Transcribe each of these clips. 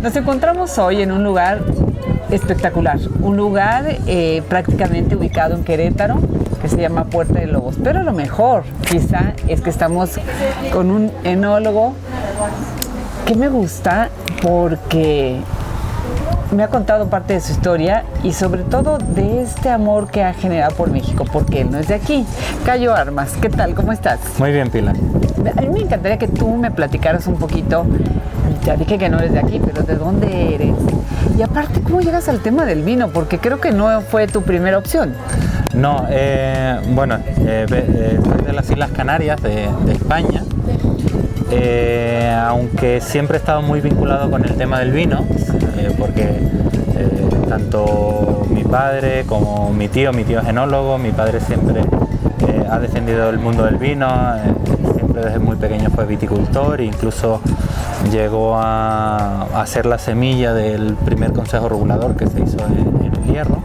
Nos encontramos hoy en un lugar espectacular, un lugar prácticamente ubicado en Querétaro, que se llama Puerta de Lobos. Pero lo mejor, quizá, es que estamos con un enólogo que me gusta porque me ha contado parte de su historia y sobre todo de este amor que ha generado por México, porque él no es de aquí. Cayo Armas, ¿qué tal? ¿Cómo estás? Muy bien, Pilar. A mí me encantaría que tú me platicaras un poquito, ya dije que no eres de aquí, pero ¿de dónde eres? Y aparte, ¿cómo llegas al tema del vino? Porque creo que no fue tu primera opción. No, bueno, soy de las Islas Canarias, de España, aunque siempre he estado muy vinculado con el tema del vino, porque tanto mi padre como mi tío es enólogo, mi padre siempre ha defendido el mundo del vino, siempre desde muy pequeño fue viticultor, incluso llegó a ser la semilla del primer consejo regulador que se hizo en el Hierro.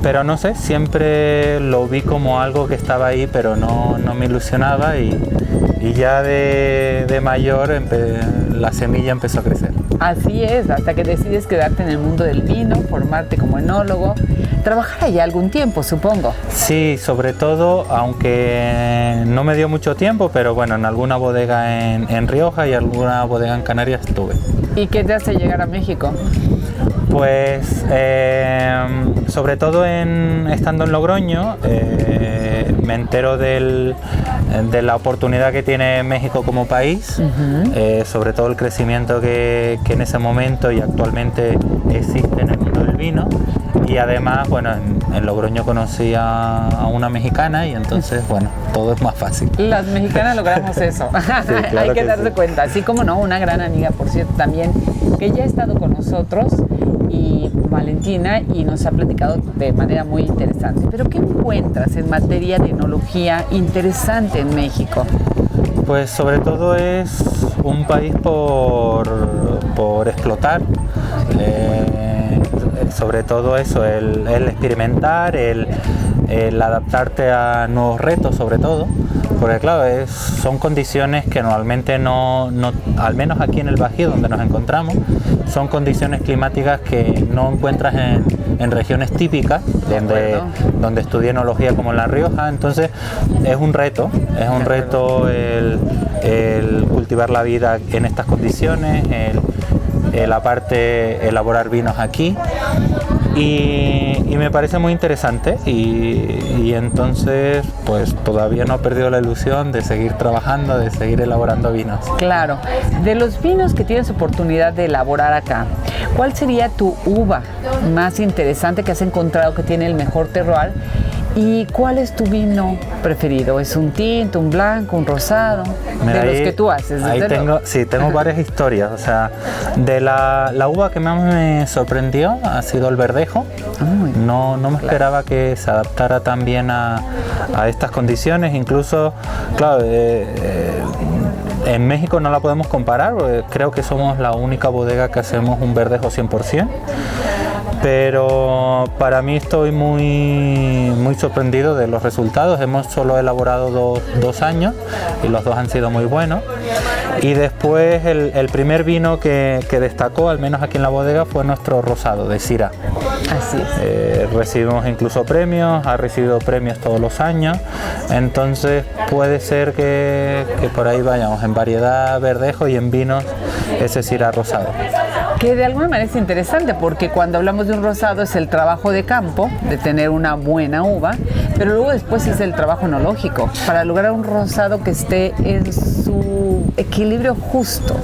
Pero no sé, siempre lo vi como algo que estaba ahí, pero no me ilusionaba y ya de mayor la semilla empezó a crecer. Así es, hasta que decides quedarte en el mundo del vino, formarte como enólogo, trabajar allá algún tiempo, supongo. Sí, sobre todo, aunque no me dio mucho tiempo, pero bueno, en alguna bodega en Rioja y alguna bodega en Canarias estuve. ¿Y qué te hace llegar a México? Pues sobre todo estando en Logroño me entero de la oportunidad que tiene México como país, sobre todo el crecimiento que en ese momento y actualmente existe en el mundo del vino. Y además, bueno, en Logroño conocí a una mexicana y entonces, bueno, todo es más fácil. Las mexicanas logramos eso. Sí, claro. Hay que darse cuenta. Así como no, una gran amiga, por cierto, también, que ya ha estado con nosotros, y Valentina, y nos ha platicado de manera muy interesante. Pero ¿qué encuentras en materia de enología interesante en México? Pues sobre todo es un país por explotar. Sobre todo eso, el experimentar, el adaptarte a nuevos retos, sobre todo, porque claro, son condiciones que normalmente no, al menos aquí en el Bajío donde nos encontramos, son condiciones climáticas que no encuentras en regiones típicas donde estudié enología como en La Rioja. Entonces es un reto el cultivar la vida en estas condiciones, aparte elaborar vinos aquí, y me parece muy interesante y entonces pues todavía no he perdido la ilusión de seguir trabajando, de seguir elaborando vinos. Claro, de los vinos que tienes oportunidad de elaborar acá, ¿cuál sería tu uva más interesante que has encontrado que tiene el mejor terroir? ¿Y cuál es tu vino preferido? ¿Es un tinto, un blanco, un rosado? Mira, de los que tú haces. Ahí tengo varias historias. O sea, de la uva que más me sorprendió ha sido el verdejo. No me esperaba que se adaptara tan bien a estas condiciones. Incluso, claro, en México no la podemos comparar, porque creo que somos la única bodega que hacemos un verdejo 100%. Pero para mí estoy muy sorprendido de los resultados. Hemos solo elaborado dos años y los dos han sido muy buenos. Y después el primer vino que destacó, al menos aquí en la bodega, fue nuestro rosado de Syrah. Así es. Recibimos incluso premios, ha recibido premios todos los años. Entonces puede ser que por ahí vayamos en variedad verdejo y en vinos ese Syrah rosado. Que de alguna manera es interesante porque cuando hablamos de un rosado es el trabajo de campo, de tener una buena uva, pero luego después es el trabajo enológico para lograr un rosado que esté en su equilibrio justo.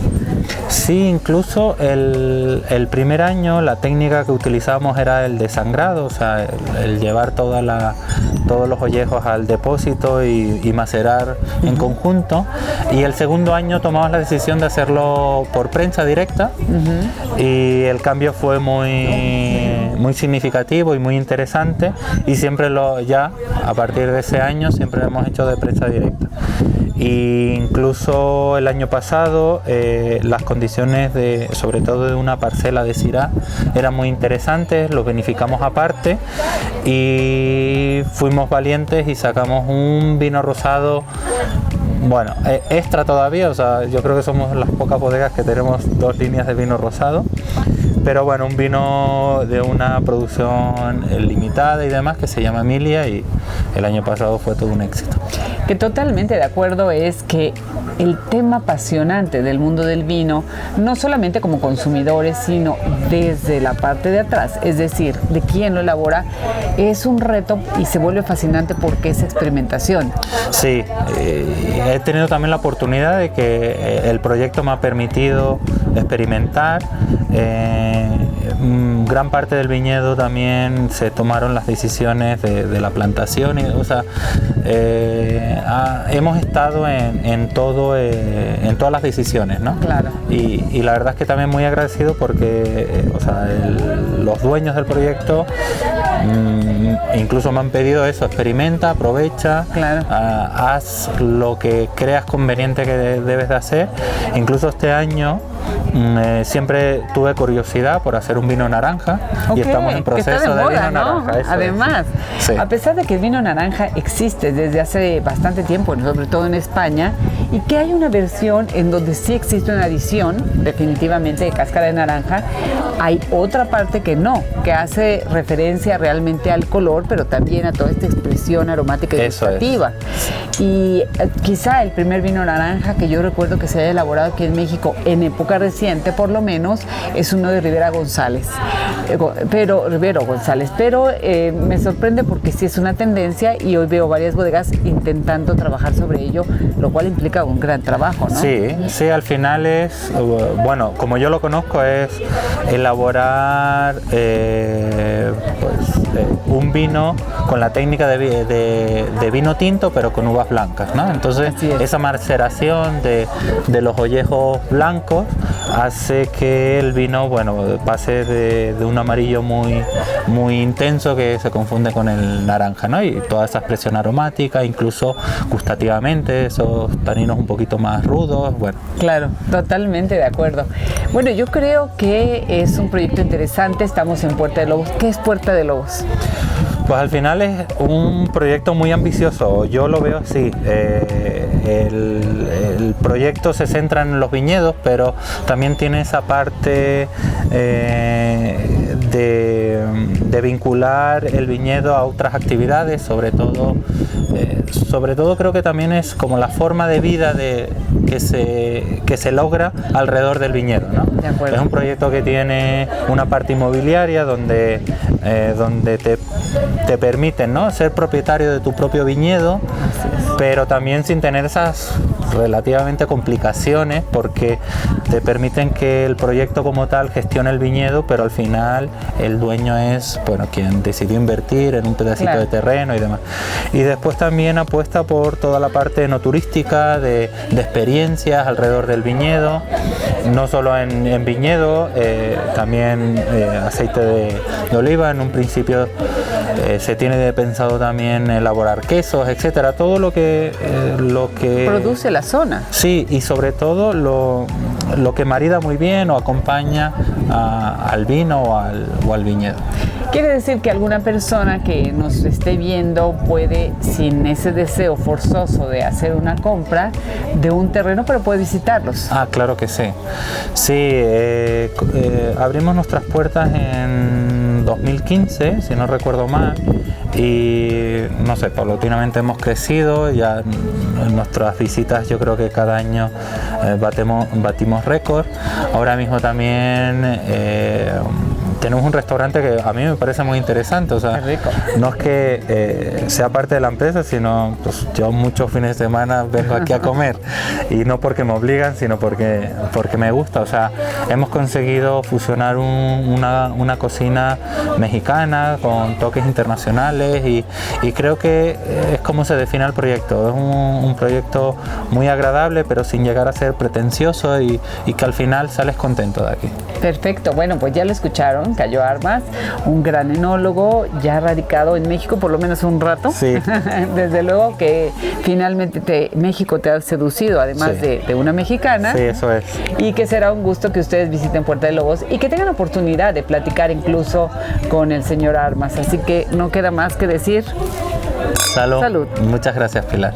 Sí, incluso el primer año la técnica que utilizábamos era el desangrado, o sea, el llevar todos los ollejos al depósito y macerar en conjunto. Y el segundo año tomamos la decisión de hacerlo por prensa directa, y el cambio fue muy significativo y muy interesante, y siempre ya a partir de ese año siempre lo hemos hecho de prensa directa. E incluso el año pasado las condiciones sobre todo de una parcela de Syrah eran muy interesantes, los vinificamos aparte y fuimos valientes y sacamos un vino rosado bueno, extra todavía, o sea, yo creo que somos las pocas bodegas que tenemos 2 líneas de vino rosado. Pero bueno, un vino de una producción limitada y demás que se llama Emilia, y el año pasado fue todo un éxito. Que totalmente de acuerdo es que el tema apasionante del mundo del vino, no solamente como consumidores, sino desde la parte de atrás, es decir, de quien lo elabora, es un reto y se vuelve fascinante porque es experimentación. Sí, he tenido también la oportunidad de que el proyecto me ha permitido experimentar. Gran parte del viñedo también se tomaron las decisiones de la plantación, o sea, hemos estado en todas las decisiones, ¿no? Claro. Y la verdad es que también muy agradecido porque o sea, los dueños del proyecto incluso me han pedido eso: experimenta, aprovecha, claro, haz lo que creas conveniente que debes de hacer. Incluso este año siempre tuve curiosidad por hacer un vino naranja, y estamos en proceso de vino naranja. Además, sí, a pesar de que el vino naranja existe desde hace bastante tiempo, sobre todo en España, y que hay una versión en donde sí existe una adición definitivamente de cáscara de naranja, hay otra parte que no, que hace referencia realmente al color, pero también a toda esta expresión aromática y gustativa. Y quizá el primer vino naranja que yo recuerdo que se haya elaborado aquí en México en época reciente, por lo menos, es uno de Rivero González. Pero me sorprende porque sí es una tendencia, y hoy veo varias bodegas intentando trabajar sobre ello, lo cual implica un gran trabajo, ¿no? Sí, al final es, bueno, como yo lo conozco, es elaborar un vino con la técnica de vino tinto, pero con uvas blancas, ¿no? Entonces esa maceración de los ollejos blancos hace que el vino, bueno, pase de un amarillo muy intenso que se confunde con el naranja, ¿no? Y toda esa expresión aromática, incluso gustativamente, esos taninos un poquito más rudos, bueno. Claro, totalmente de acuerdo. Bueno, yo creo que es un proyecto interesante. Estamos en Puerta de Lobos. ¿Qué es Puerta de Lobos? Pues al final es un proyecto muy ambicioso, yo lo veo así. El proyecto se centra en los viñedos, pero también tiene esa parte de vincular el viñedo a otras actividades, sobre todo creo que también es como la forma de vida que se logra alrededor del viñedo, ¿no? De acuerdo. Es un proyecto que tiene una parte inmobiliaria donde te permiten, ¿no?, ser propietario de tu propio viñedo, pero también sin tener esas relativamente complicaciones, porque te permiten que el proyecto como tal gestione el viñedo, pero al final el dueño es, bueno, quien decidió invertir en un pedacito de terreno y demás. Y después también apuesta por toda la parte no turística, de experiencias alrededor del viñedo, no solo en viñedo, también aceite de oliva. En un principio se tiene pensado también elaborar quesos, etcétera, todo lo que produce la zona. Sí, y sobre todo lo que marida muy bien o acompaña al vino o al viñedo. Quiere decir que alguna persona que nos esté viendo puede, sin ese deseo forzoso de hacer una compra de un terreno, pero puede visitarlos. Ah, claro que sí. Sí, abrimos nuestras puertas en 2015, si no recuerdo mal, y no sé, paulatinamente hemos crecido. Ya en nuestras visitas yo creo que cada año batimos récord. Ahora mismo también tenemos un restaurante que a mí me parece muy interesante, o sea, no es que sea parte de la empresa, sino pues yo muchos fines de semana vengo aquí a comer, y no porque me obligan, sino porque me gusta. O sea, hemos conseguido fusionar una cocina mexicana con toques internacionales, y creo que es como se define el proyecto. Es un proyecto muy agradable, pero sin llegar a ser pretencioso, y que al final sales contento de aquí. Perfecto, bueno, pues ya lo escucharon, Cayo Armas, un gran enólogo, ya radicado en México por lo menos un rato. Sí. Desde luego que finalmente México te ha seducido, además de una mexicana. Sí, eso es. Y que será un gusto que ustedes visiten Puerta de Lobos y que tengan oportunidad de platicar incluso con el señor Armas. Así que no queda más que decir... Salud. Muchas gracias, Pilar.